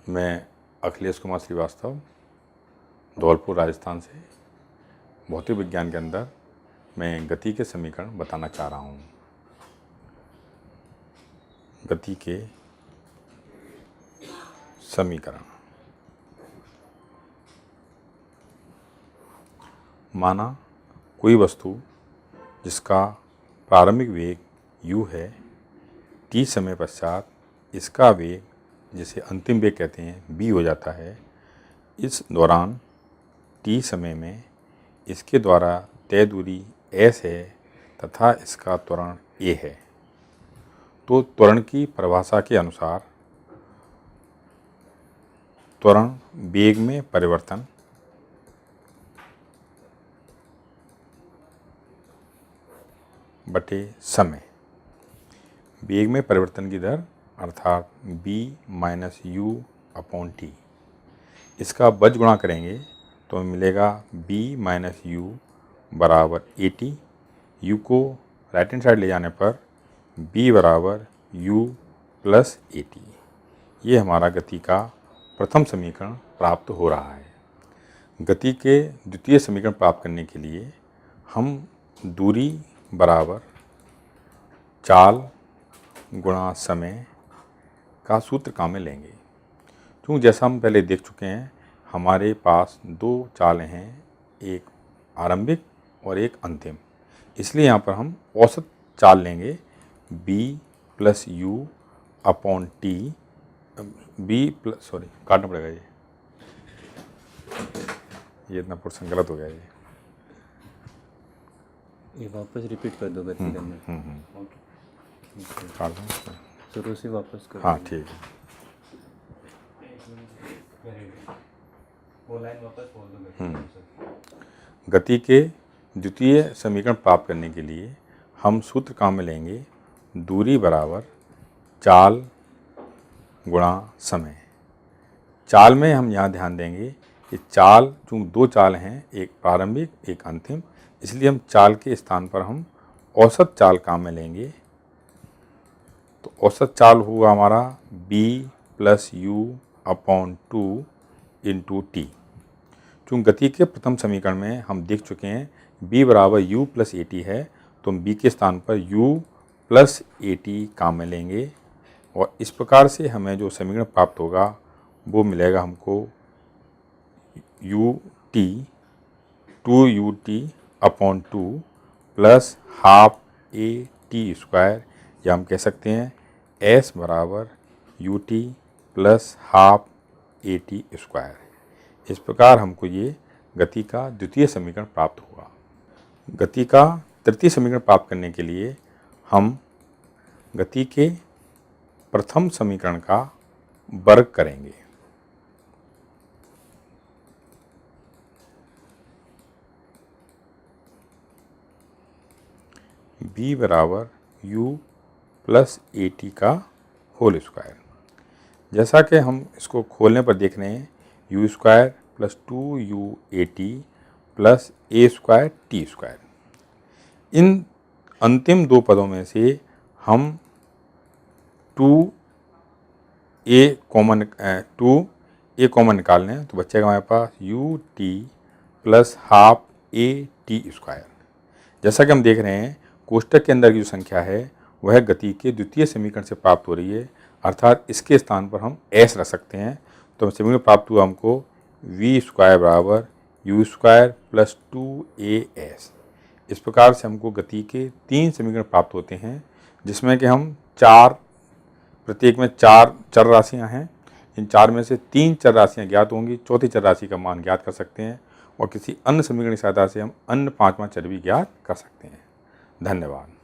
मैं अखिलेश कुमार श्रीवास्तव धौलपुर राजस्थान से भौतिक विज्ञान के अंदर मैं गति के समीकरण बताना चाह रहा हूँ। गति के समीकरण। माना कोई वस्तु जिसका प्रारंभिक वेग u है, t समय पश्चात इसका वेग, जिसे अंतिम वेग कहते हैं, b हो जाता है। इस दौरान t समय में इसके द्वारा तय दूरी s है तथा इसका त्वरण a है। तो त्वरण की परिभाषा के अनुसार त्वरण वेग में परिवर्तन बटे समय, वेग में परिवर्तन की दर अर्थात b minus u upon T, इसका बज गुणा करेंगे तो मिलेगा b माइनस u बराबर at। u को राइट हैंड साइड ले जाने पर b बराबर u प्लस at। ये हमारा गति का प्रथम समीकरण प्राप्त हो रहा है। गति के द्वितीय समीकरण प्राप्त करने के लिए हम दूरी बराबर चाल गुणा समय का सूत्र काम में लेंगे। क्योंकि जैसा हम पहले देख चुके हैं, हमारे पास दो चालें हैं, एक आरंभिक और एक अंतिम। इसलिए यहाँ पर हम औसत चाल लेंगे b plus u upon T, काटना पड़ेगा ये इतना पोर्शन गलत हो गया ये वापस रिपीट कर दो गति करने। काट दो शुरू से वापस कर। हाँ ठीक है। वो लाइन वापस बोल दो। गति के द्वितीय समीकरण प्राप्त करने के लिए हम सूत्र काम में लेंगे दूरी बराबर चाल गुणा समय। चाल में हम यहाँ ध्यान देंगे कि चाल, चूँकि दो चाल हैं, एक प्रारंभिक एक अंतिम, इसलिए हम चाल के स्थान पर हम औसत चाल काम में लेंगे। तो औसत चाल होगा हमारा b plus u upon 2 into T. चूँकि गति के प्रथम समीकरण में हम देख चुके हैं b बराबर u प्लस ए टी है, तो हम b के स्थान पर u प्लस ए टी काम में लेंगे और इस प्रकार से हमें जो समीकरण प्राप्त होगा वो मिलेगा हमको u t 2ut upon 2 plus half A T square, या हम कह सकते हैं s बराबर U T plus half A T square. इस प्रकार हमको ये गति का द्वितीय समीकरण प्राप्त होगा। गति का तृतीय समीकरण प्राप्त करने के लिए हम गति के प्रथम समीकरण का वर्ग करेंगे। b बराबर u प्लस ए टी का होल स्क्वायर। जैसा कि हम इसको खोलने पर देख रहे हैं, u square plus 2u a t plus a square t square. इन अंतिम दो पदों में से हम 2a कॉमन निकाल लें तो बचेगा हमारे पास u T plus half A T square. जैसा कि हम देख रहे हैं, कोष्टक के अंदर की जो संख्या है वह गति के द्वितीय समीकरण से प्राप्त हो रही है, अर्थात इसके स्थान पर हम s रख सकते हैं। तो समीकरण प्राप्त हुआ हमको v स्क्वायर बराबर u स्क्वायर प्लस 2as। इस प्रकार से हमको गति के तीन समीकरण प्राप्त होते हैं, जिसमें कि हम प्रत्येक में चार चर राशियां हैं। इन चार में से तीन चर राशियां ज्ञात होंगी, चौथी चर राशि का मान ज्ञात कर सकते हैं और किसी अन्य समीकरण की सहायता से हम अन्य पांचवा चर भी ज्ञात कर सकते हैं। धन्यवाद।